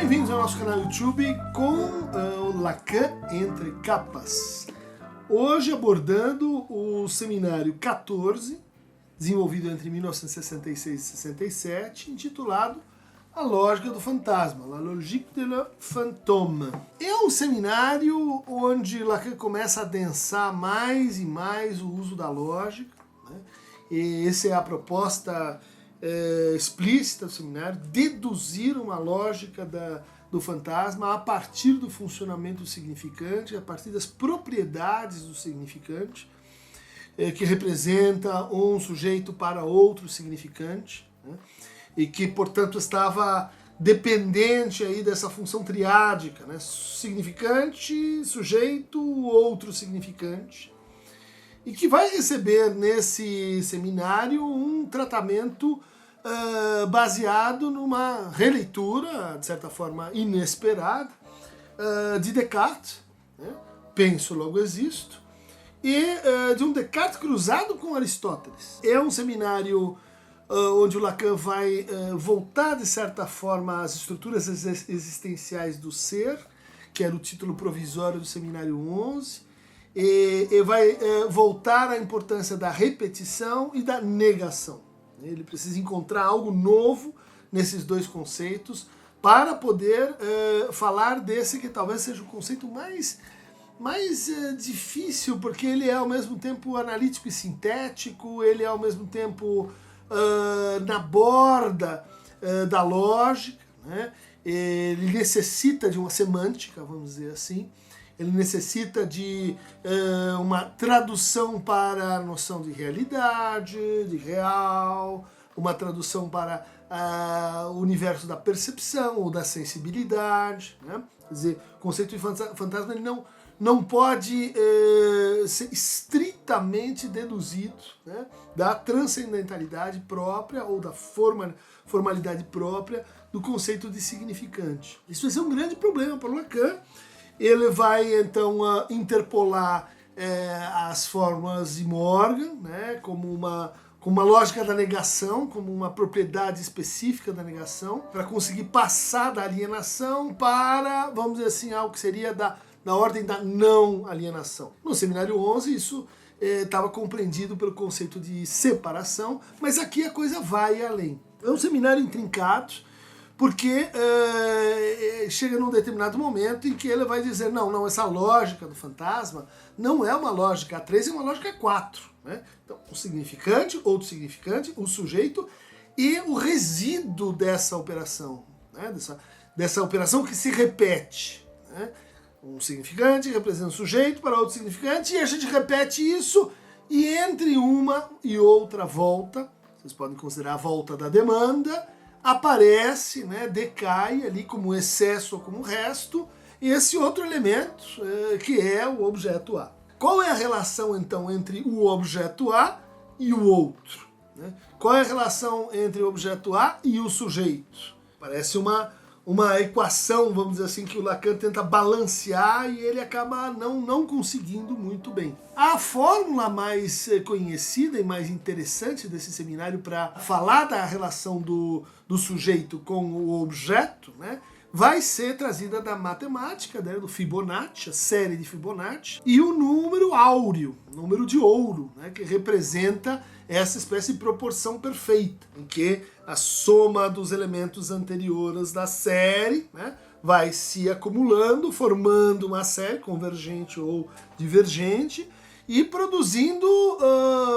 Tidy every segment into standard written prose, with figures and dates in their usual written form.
Bem-vindos ao nosso canal YouTube com o Lacan entre capas. Hoje abordando o seminário 14, desenvolvido entre 1966 e 67, intitulado A Lógica do Fantasma, La Logique de le Fantôme. É um seminário onde Lacan começa a adensar mais e mais o uso da lógica, né? E essa é a proposta explícita do seminário, deduzir uma lógica do fantasma a partir do funcionamento do significante, a partir das propriedades do significante, que representa um sujeito para outro significante, né? E que, portanto, estava dependente aí dessa função triádica, né? Significante, sujeito, outro significante, e que vai receber nesse seminário um tratamento baseado numa releitura, de certa forma inesperada, de Descartes, né? Penso, logo existo, e de um Descartes cruzado com Aristóteles. É um seminário onde o Lacan vai voltar, de certa forma, às estruturas existenciais do ser, que era o título provisório do seminário 11, e vai voltar à importância da repetição e da negação. Ele precisa encontrar algo novo nesses dois conceitos para poder falar desse que talvez seja o conceito mais difícil, porque ele é ao mesmo tempo analítico e sintético, ele é ao mesmo tempo na borda da lógica, né? Ele necessita de uma semântica, vamos dizer assim, ele necessita de uma tradução para a noção de realidade, de real, uma tradução para o universo da percepção ou da sensibilidade, né? Quer dizer, o conceito de fantasma ele não pode ser estritamente deduzido, né, da transcendentalidade própria ou da formalidade própria do conceito de significante. Isso vai ser um grande problema para o Lacan. Ele vai, então, interpolar as fórmulas de Morgan, né, como uma lógica da negação, como uma propriedade específica da negação, para conseguir passar da alienação para, vamos dizer assim, algo que seria da ordem da não alienação. No seminário 11, isso estava compreendido pelo conceito de separação, mas aqui a coisa vai além. É um seminário intrincado, porque chega num determinado momento em que ele vai dizer, não, essa lógica do fantasma não é uma lógica A3, é uma lógica A4. Né? Então, o significante, outro significante, o sujeito e o resíduo dessa operação, né? dessa operação que se repete. Né? Um significante representa um sujeito para outro significante, e a gente repete isso, e entre uma e outra volta, vocês podem considerar a volta da demanda, aparece, né, decai ali como excesso ou como resto, e esse outro elemento que é o objeto A. Qual é a relação, então, entre o objeto A e o outro? Né? Qual é a relação entre o objeto A e o sujeito? Parece uma equação, vamos dizer assim, que o Lacan tenta balancear e ele acaba não conseguindo muito bem. A fórmula mais conhecida e mais interessante desse seminário para falar da relação do sujeito com o objeto, né, vai ser trazida da matemática, né, do Fibonacci, a série de Fibonacci, e o número áureo, número de ouro, né, que representa essa espécie de proporção perfeita, em que a soma dos elementos anteriores da série, né, vai se acumulando, formando uma série convergente ou divergente, e produzindo,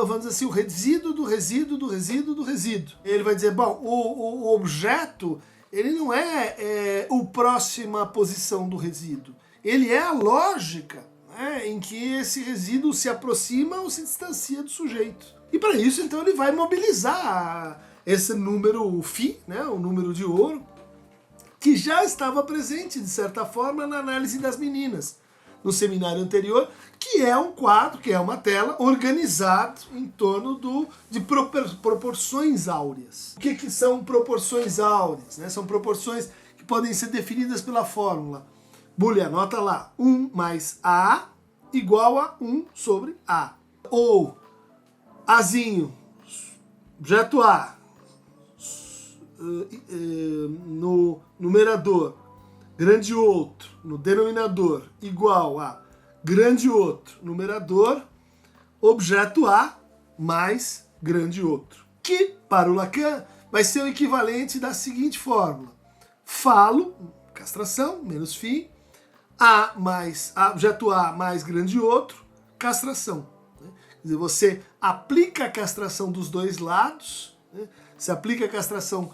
vamos dizer assim, o resíduo do resíduo do resíduo do resíduo. Ele vai dizer, bom, o objeto, ele não é a próxima posição do resíduo, ele é a lógica, né, em que esse resíduo se aproxima ou se distancia do sujeito. E para isso, então, ele vai mobilizar esse número φ, né, o número de ouro, que já estava presente, de certa forma, na análise das meninas, no seminário anterior, que é um quadro, que é uma tela, organizado em torno de proporções áureas. O que são proporções áureas? Né? São proporções que podem ser definidas pela fórmula booleana, anota lá, 1 mais A igual a 1 sobre A. Ou Azinho, objeto A, no numerador, grande outro no denominador igual a grande outro numerador, objeto A mais grande outro. Que, para o Lacan, vai ser o equivalente da seguinte fórmula. Falo, castração, menos φ, objeto A mais grande outro, castração. Quer dizer, você aplica a castração dos dois lados, né? Você aplica a castração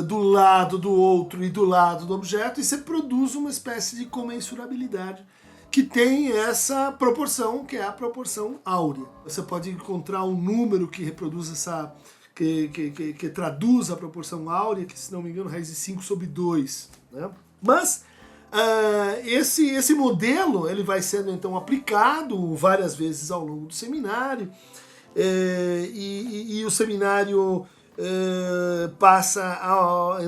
do lado do outro e do lado do objeto e você produz uma espécie de comensurabilidade que tem essa proporção, que é a proporção áurea. Você pode encontrar um número que reproduz essa, que traduz a proporção áurea, que se não me engano raiz de 5/2. Né? Mas esse modelo ele vai sendo então aplicado várias vezes ao longo do seminário, e o seminário passa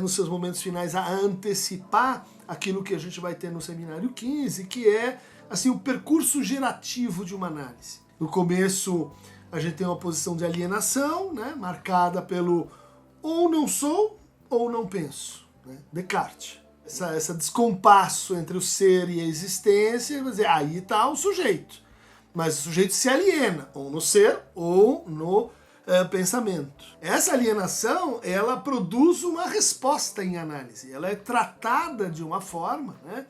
nos seus momentos finais a antecipar aquilo que a gente vai ter no seminário 15, que é assim, o percurso gerativo de uma análise. No começo a gente tem uma posição de alienação, né, marcada pelo ou não sou ou não penso, né, Descartes. Esse descompasso entre o ser e a existência, dizer, aí está o sujeito. Mas o sujeito se aliena, ou no ser, ou no pensamento. Essa alienação, ela produz uma resposta em análise. Ela é tratada de uma forma, né,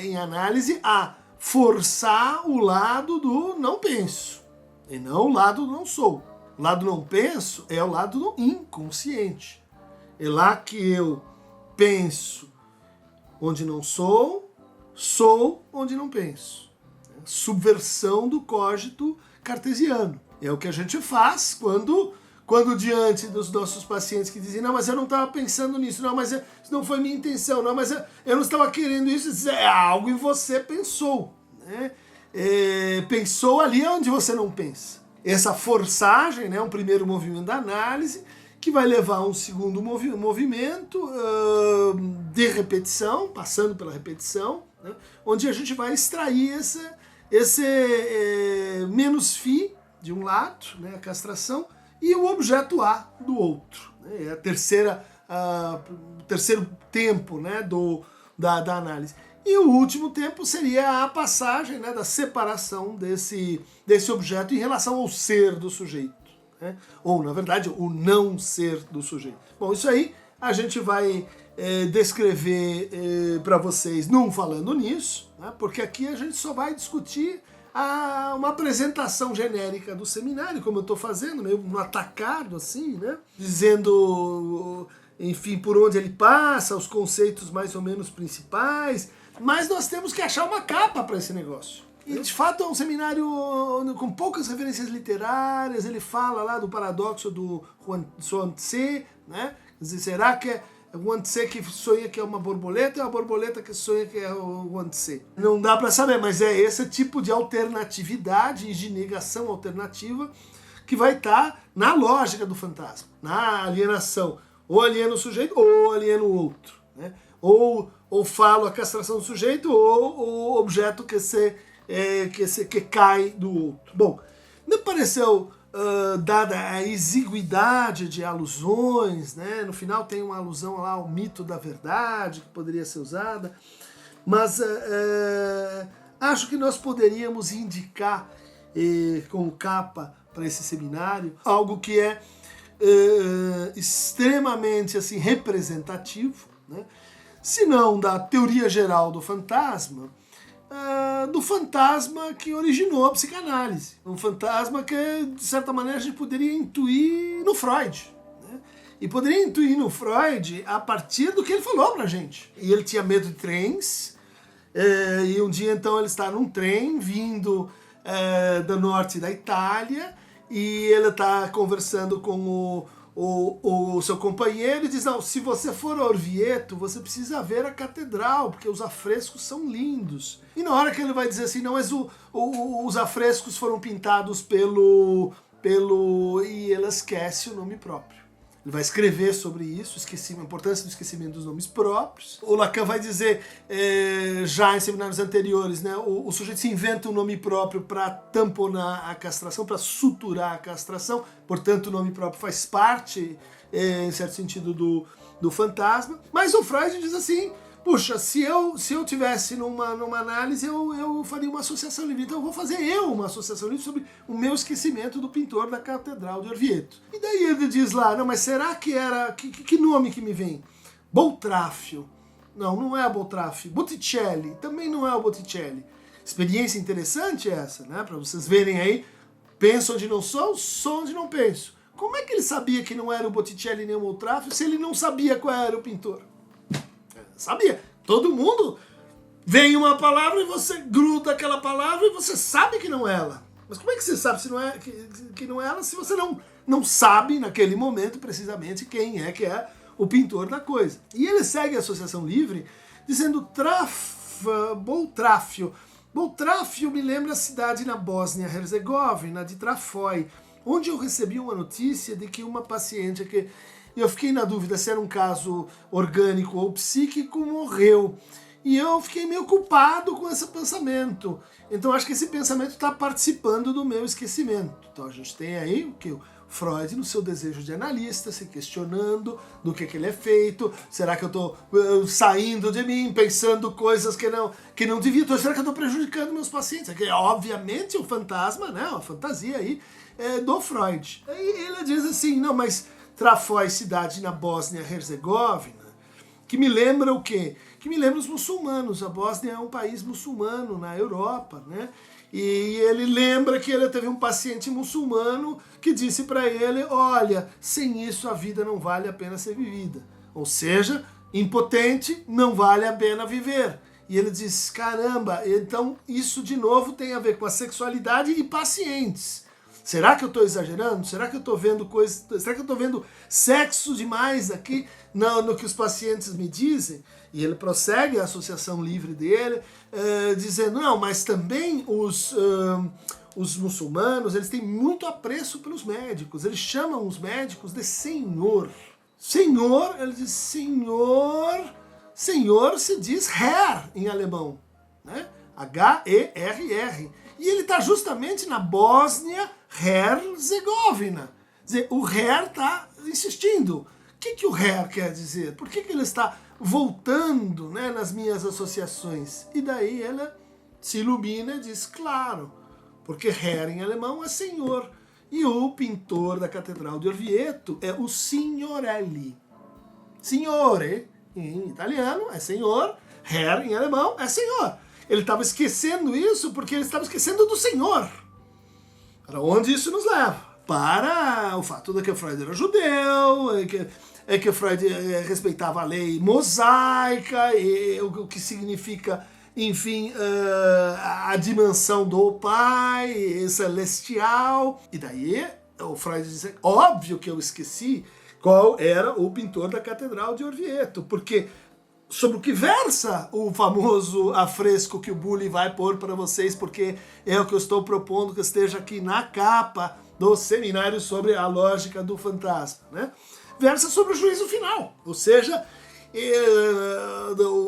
em análise, a forçar o lado do não penso, e não o lado do não sou. O lado não penso é o lado do inconsciente. É lá que eu penso onde não sou, sou onde não penso. Subversão do cogito cartesiano. É o que a gente faz quando diante dos nossos pacientes que dizem, não, mas eu não estava pensando nisso, não, mas isso não foi minha intenção, não, mas eu não estava querendo isso, é algo em você pensou. Né? Pensou ali onde você não pensa. Essa forçagem, né, um primeiro movimento da análise, que vai levar a um segundo movimento de repetição, passando pela repetição, né, onde a gente vai extrair esse menos φ de um lado, né, a castração, e o objeto A do outro. Né, é o terceiro tempo, né, da análise. E o último tempo seria a passagem, né, da separação desse objeto em relação ao ser do sujeito. Né, ou, na verdade, o não ser do sujeito. Bom, isso aí a gente vai descrever para vocês não falando nisso, né, porque aqui a gente só vai discutir uma apresentação genérica do seminário, como eu estou fazendo, meio no atacado, assim, né? Dizendo, enfim, por onde ele passa, os conceitos mais ou menos principais, mas nós temos que achar uma capa para esse negócio. E, de fato, é um seminário com poucas referências literárias, ele fala lá do paradoxo do Chuang Tse, né? Quer dizer, será que é o Chuang Tse que sonha que é uma borboleta ou a borboleta que sonha que é o Chuang Tse? Não dá para saber, mas é esse tipo de alternatividade e de negação alternativa que vai estar na lógica do fantasma, na alienação. Ou aliena o sujeito ou aliena o outro. Né? Ou falo a castração do sujeito ou o objeto que cai do outro. Bom, me pareceu... dada a exiguidade de alusões, né? No final tem uma alusão lá ao mito da verdade que poderia ser usada, mas acho que nós poderíamos indicar como capa para esse seminário algo que é extremamente assim, representativo, né? Se não da teoria geral do fantasma, do fantasma que originou a psicanálise. Um fantasma que, de certa maneira, a gente poderia intuir no Freud. Né? E poderia intuir no Freud a partir do que ele falou pra gente. E ele tinha medo de trens, e um dia, então, ele está num trem vindo do norte da Itália, e ele está conversando com o seu companheiro e diz, não, se você for a Orvieto, você precisa ver a catedral, porque os afrescos são lindos. E na hora que ele vai dizer assim, não, mas os afrescos foram pintados pelo... E ele esquece o nome próprio. Ele vai escrever sobre isso, a importância do esquecimento dos nomes próprios. O Lacan vai dizer, já em seminários anteriores, né, o sujeito se inventa um nome próprio para tamponar a castração, para suturar a castração, portanto o nome próprio faz parte, em certo sentido, do fantasma. Mas o Freud diz assim, puxa, se eu tivesse numa análise, eu faria uma associação livre. Então eu vou fazer uma associação livre sobre o meu esquecimento do pintor da Catedral de Orvieto. E daí ele diz lá, não, mas será que era... Que nome que me vem? Boltráfio. Não é Boltráfio. Botticelli. Também não é o Botticelli. Experiência interessante essa, né? Para vocês verem aí, penso onde não sou onde não penso. Como é que ele sabia que não era o Botticelli nem o Boltráfio se ele não sabia qual era o pintor? Sabia. Todo mundo vem uma palavra e você gruda aquela palavra e você sabe que não é ela. Mas como é que você sabe se não é, que não é ela se você não sabe naquele momento precisamente quem é que é o pintor da coisa? E ele segue a associação livre dizendo Boltráfio. Boltráfio me lembra a cidade na Bósnia-Herzegovina, de Trafoi, onde eu recebi uma notícia de que uma paciente que eu fiquei na dúvida se era um caso orgânico ou psíquico, morreu. E eu fiquei meio culpado com esse pensamento. Então acho que esse pensamento está participando do meu esquecimento. Então a gente tem aí o que o Freud, no seu desejo de analista, se questionando do que ele é feito. Será que eu estou saindo de mim, pensando coisas que não devia? Será que eu estou prejudicando meus pacientes? É que, obviamente o fantasma, né, a fantasia aí do Freud. Aí ele diz assim, não, mas Trafoi, cidade na Bósnia-Herzegovina, que me lembra o quê? Que me lembra os muçulmanos. A Bósnia é um país muçulmano na Europa, né? E ele lembra que ele teve um paciente muçulmano que disse para ele, olha, sem isso a vida não vale a pena ser vivida. Ou seja, impotente, não vale a pena viver. E ele diz, caramba, então isso de novo tem a ver com a sexualidade e pacientes. Será que eu estou exagerando? Será que eu estou vendo coisas? Será que eu estou vendo sexo demais aqui no que os pacientes me dizem? E ele prossegue a associação livre dele, dizendo, não, mas também os muçulmanos, eles têm muito apreço pelos médicos. Eles chamam os médicos de senhor. Senhor, ele diz senhor. Senhor se diz Herr em alemão, né? H-E-R-R. E ele está justamente na Bósnia-Herzegovina. Quer dizer, o Herr está insistindo. O que o Herr quer dizer? Por que ele está voltando, né, nas minhas associações? E daí ela se ilumina e diz, claro, porque Herr em alemão é senhor. E o pintor da Catedral de Orvieto é o Signorelli. Signore, em italiano, é senhor. Herr em alemão é senhor. Ele estava esquecendo isso porque ele estava esquecendo do Senhor. Para onde isso nos leva? Para o fato de que o Freud era judeu, que o Freud respeitava a lei mosaica, e o que significa, enfim, a dimensão do Pai celestial. E daí o Freud diz, óbvio que eu esqueci qual era o pintor da Catedral de Orvieto, porque sobre o que versa o famoso afresco que o Bully vai pôr para vocês, porque é o que eu estou propondo que esteja aqui na capa do seminário sobre a lógica do fantasma, né? Versa sobre o juízo final, ou seja,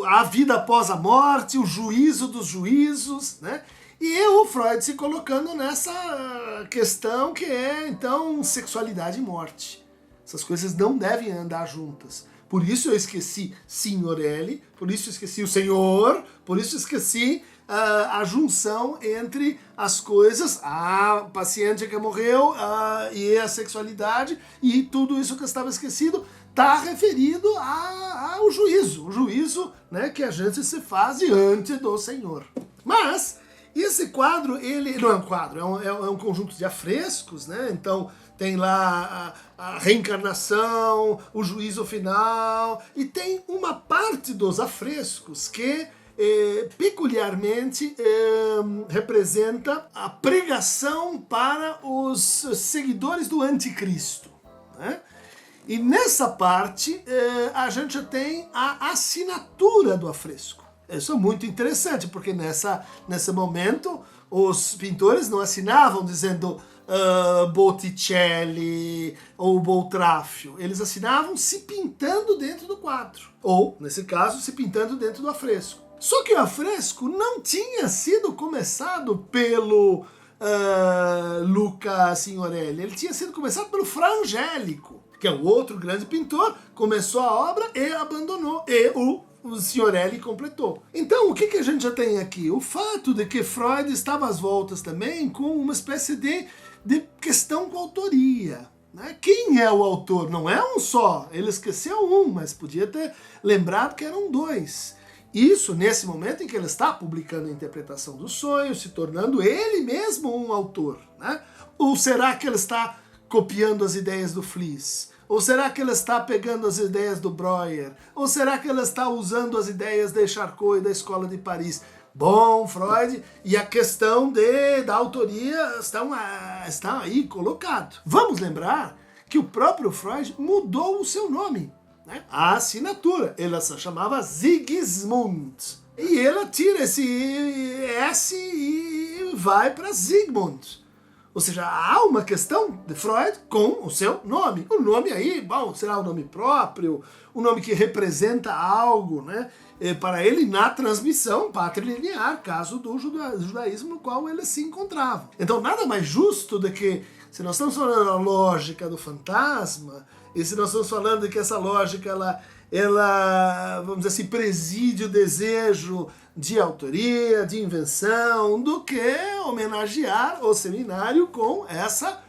a vida após a morte, o juízo dos juízos, né? E o Freud se colocando nessa questão que é, então, sexualidade e morte. Essas coisas não devem andar juntas. Por isso eu esqueci Signorelli, por isso eu esqueci o Senhor, por isso eu esqueci a junção entre as coisas, a paciente que morreu e a sexualidade, e tudo isso que estava esquecido está referido ao juízo, o juízo, né, que a gente se faz diante do Senhor. Mas esse quadro, ele não é um quadro, é um conjunto de afrescos, né? Então tem lá a reencarnação, o juízo final, e tem uma parte dos afrescos que peculiarmente representa a pregação para os seguidores do anticristo, né? E nessa parte a gente tem a assinatura do afresco. Isso é muito interessante, porque nesse momento os pintores não assinavam dizendo Botticelli ou Boltraffio. Eles assinavam se pintando dentro do quadro. Ou, nesse caso, se pintando dentro do afresco. Só que o afresco não tinha sido começado pelo Luca Signorelli. Ele tinha sido começado pelo Fra Angelico, que é o outro grande pintor, começou a obra e abandonou. E o Signorelli completou. Então, o que a gente já tem aqui? O fato de que Freud estava às voltas também com uma espécie de questão com autoria. Né? Quem é o autor? Não é um só. Ele esqueceu um, mas podia ter lembrado que eram dois. Isso nesse momento em que ele está publicando a interpretação do sonho, se tornando ele mesmo um autor. Né? Ou será que ele está copiando as ideias do Fliess? Ou será que ele está pegando as ideias do Breuer? Ou será que ele está usando as ideias de Charcot e da Escola de Paris? Bom, Freud, e a questão da autoria está aí colocado. Vamos lembrar que o próprio Freud mudou o seu nome, né? A assinatura. Ele se chamava Sigismund. E ele tira esse S e vai para Sigmund. Ou seja, há uma questão de Freud com o seu nome. O nome aí, bom, será um nome próprio, um nome que representa algo, né? Para ele na transmissão patrilinear, caso do judaísmo no qual ele se encontrava. Então nada mais justo do que, se nós estamos falando da lógica do fantasma, e se nós estamos falando de que essa lógica, ela vamos dizer assim, preside o desejo de autoria, de invenção, do que homenagear o seminário com essa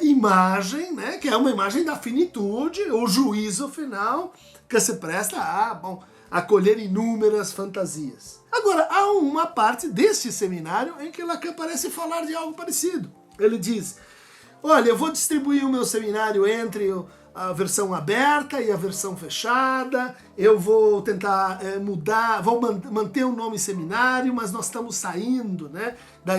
imagem, né, que é uma imagem da finitude, o juízo final, que se presta a colher inúmeras fantasias. Agora, há uma parte desse seminário em que Lacan parece falar de algo parecido. Ele diz, olha, eu vou distribuir o meu seminário entre a versão aberta e a versão fechada, eu vou tentar mudar, vou manter o nome seminário, mas nós estamos saindo, né, da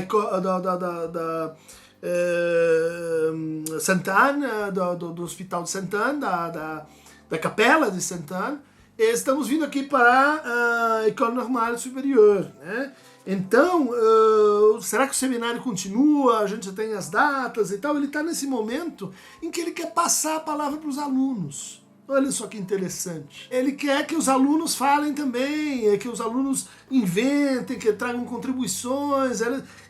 Sainte-Anne, do Hospital de Sainte-Anne, da Capela de Sainte-Anne, e estamos vindo aqui para a École Normale Supérieure, né? Então, será que o seminário continua? A gente já tem as datas e tal. Ele está nesse momento em que ele quer passar a palavra para os alunos. Olha só que interessante. Ele quer que os alunos falem também, que os alunos inventem, que tragam contribuições.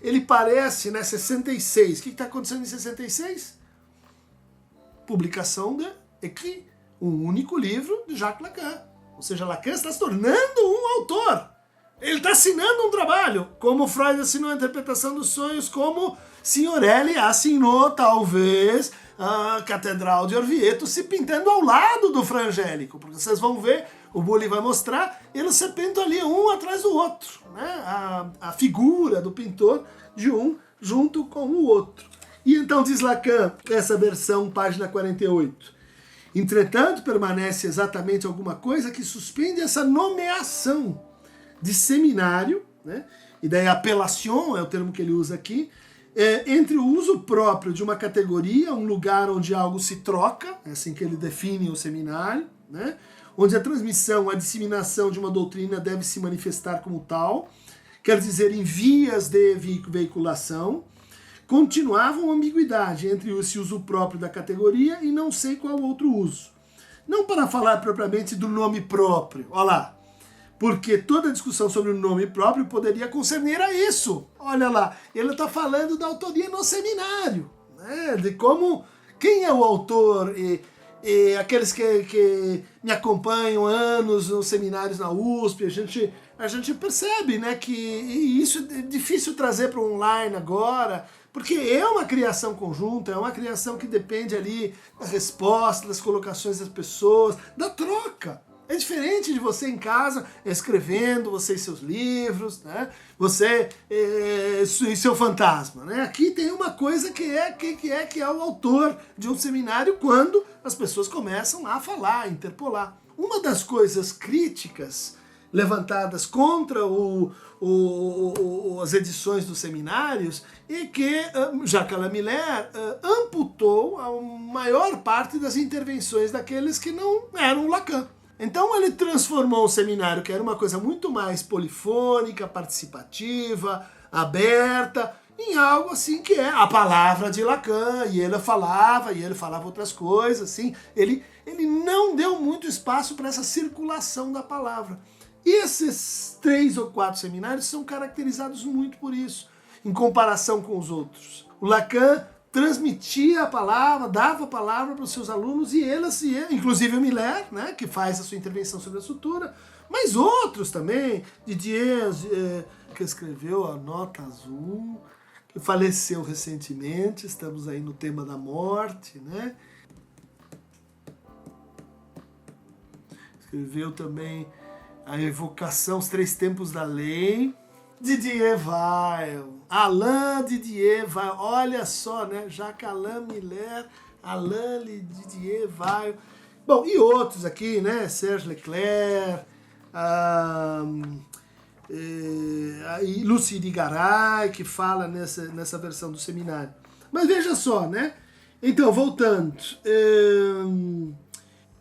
Ele parece, né, 66. O que está acontecendo em 66? Publicação de Écrit, um único livro de Jacques Lacan. Ou seja, Lacan está se tornando um autor. Ele está assinando um trabalho, como Freud assinou a interpretação dos sonhos, como Signorelli assinou, talvez, a Catedral de Orvieto se pintando ao lado do Fra Angelico, porque vocês vão ver, o Bully vai mostrar, eles se pintam ali um atrás do outro, né? A figura do pintor de um junto com o outro. E então diz Lacan, essa versão, página 48, entretanto, permanece exatamente alguma coisa que suspende essa nomeação de seminário, né? E daí appellation é o termo que ele usa aqui, entre o uso próprio de uma categoria, um lugar onde algo se troca, é assim que ele define o seminário, né? Onde a transmissão, a disseminação de uma doutrina deve se manifestar como tal, quer dizer, em vias de veiculação, continuava uma ambiguidade entre esse uso próprio da categoria e não sei qual outro uso. Não para falar propriamente do nome próprio, olha lá, porque toda discussão sobre o nome próprio poderia concernir a isso. Olha lá, ele está falando da autoria no seminário, né? De como, quem é o autor, e aqueles que me acompanham há anos nos seminários na USP, a gente percebe, né, que isso é difícil trazer para o online agora, porque é uma criação conjunta, é uma criação que depende ali da resposta, das colocações das pessoas, da troca. É diferente de você em casa escrevendo, você e seus livros, né? Você e seu fantasma, né? Aqui tem uma coisa que é o autor de um seminário quando as pessoas começam a falar, a interpolar. Uma das coisas críticas levantadas contra as edições dos seminários é que Jacques Lamillère amputou a maior parte das intervenções daqueles que não eram Lacan. Então ele transformou o seminário, que era uma coisa muito mais polifônica, participativa, aberta, em algo assim que é a palavra de Lacan, e ele falava outras coisas, assim, ele não deu muito espaço para essa circulação da palavra. E esses 3 ou 4 seminários são caracterizados muito por isso, em comparação com os outros. O Lacan transmitia a palavra, dava a palavra para os seus alunos e eles, inclusive o Miller, né, que faz a sua intervenção sobre a sutura, mas outros também, Didier, que escreveu a Nota Azul, que faleceu recentemente, estamos aí no tema da morte, né? Escreveu também a Evocação, os 3 Tempos da Lei, Didier Weil, Alain Didier Weil, olha só, né? Jacques Alain Miller, Alain Didier Weil. Bom, e outros aqui, né? Serge Leclerc, e Lucie de Garay, que fala nessa versão do seminário. Mas veja só, né? Então, voltando.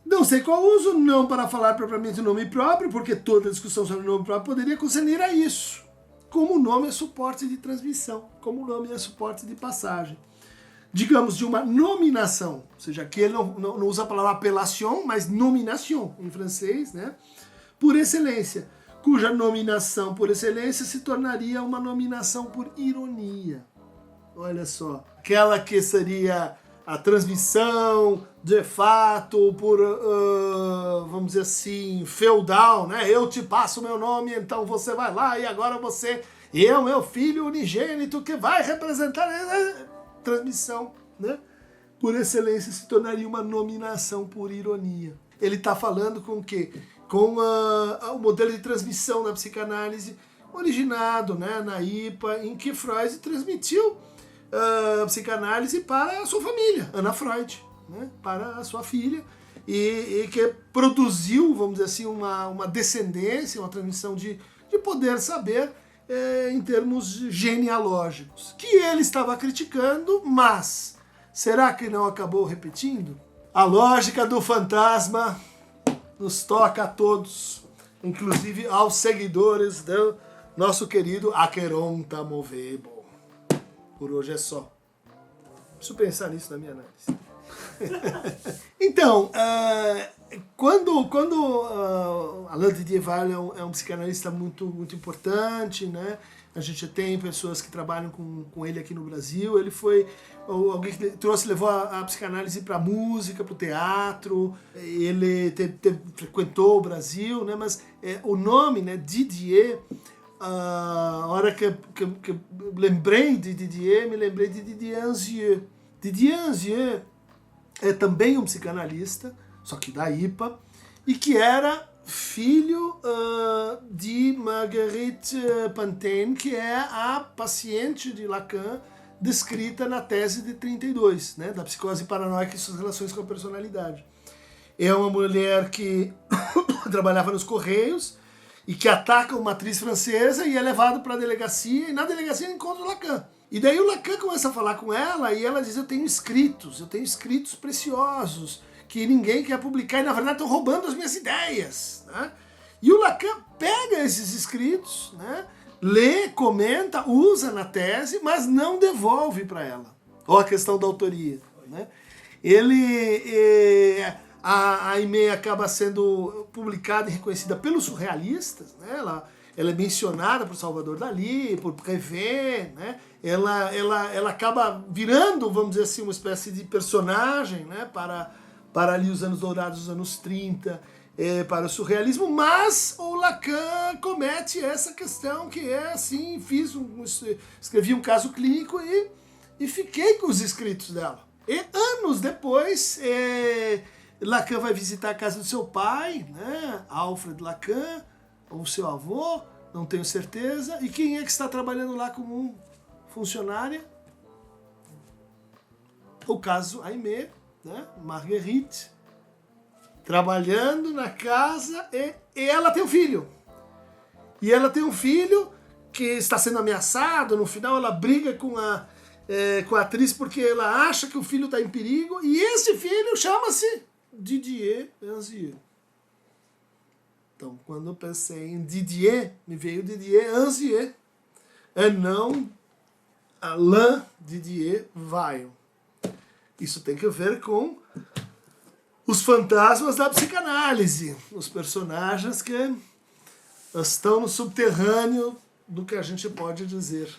Não sei qual uso, não para falar propriamente o nome próprio, porque toda discussão sobre o nome próprio poderia concernir a isso. Como o nome é suporte de transmissão, como o nome é suporte de passagem. Digamos, de uma nominação, ou seja, aqui ele não usa a palavra appellation, mas nomination em francês, né? Por excelência, cuja nominação por excelência se tornaria uma nominação por ironia. Olha só, aquela que seria a transmissão de fato por, vamos dizer assim, feudal, né? Eu te passo meu nome, então você vai lá e agora você é o meu filho unigênito que vai representar transmissão, né? Por excelência se tornaria uma nominação por ironia. Ele está falando com o quê? Com o modelo de transmissão da psicanálise originado, né, na IPA, em que Freud transmitiu a psicanálise para a sua família, Ana Freud, né, para a sua filha, e que produziu, vamos dizer assim, uma descendência, uma transmissão de poder saber em termos genealógicos, que ele estava criticando, mas será que não acabou repetindo? A lógica do fantasma nos toca a todos, inclusive aos seguidores do nosso querido Acheronta Movebo. Por hoje é só. Preciso pensar nisso na minha análise. Então, quando Alain Didier Weil é um psicanalista muito, muito importante, né? A gente tem pessoas que trabalham com ele aqui no Brasil. Ele foi alguém que levou a psicanálise para a música, para o teatro. Ele frequentou o Brasil, né? Mas o nome, né, Didier, a hora que lembrei de Didier, me lembrei de Didier Anzieux. Didier Anzieux é também um psicanalista, só que da IPA, e que era filho de Marguerite Pantene, que é a paciente de Lacan descrita na tese de 32, né, da psicose paranoica e suas relações com a personalidade. É uma mulher que trabalhava nos Correios e que ataca uma atriz francesa e é levado para a delegacia, e na delegacia encontra o Lacan. E daí o Lacan começa a falar com ela e ela diz: eu tenho escritos preciosos que ninguém quer publicar e na verdade estão roubando as minhas ideias, né? E o Lacan pega esses escritos, né, lê, comenta, usa na tese, mas não devolve para ela. Olha a questão da autoria, né? A Aimee acaba sendo publicada e reconhecida pelos surrealistas, né? Ela é mencionada por Salvador Dalí, por Prévert, né? Ela acaba virando, vamos dizer assim, uma espécie de personagem, né, para ali os anos dourados, os anos 30, para o surrealismo, mas o Lacan comete essa questão que é assim, escrevi um caso clínico e fiquei com os escritos dela. E anos depois, Lacan vai visitar a casa do seu pai, né, Alfred Lacan, ou seu avô, não tenho certeza, e quem é que está trabalhando lá como funcionária? O caso Aimee, né? Marguerite, trabalhando na casa, e ela tem um filho. E ela tem um filho que está sendo ameaçado. No final ela briga com a atriz porque ela acha que o filho está em perigo, e esse filho chama-se Didier Anzieux. Então, quando eu pensei em Didier, me veio Didier Anzieux, e não Alain Didier Vaillant. Isso tem que ver com os fantasmas da psicanálise, os personagens que estão no subterrâneo do que a gente pode dizer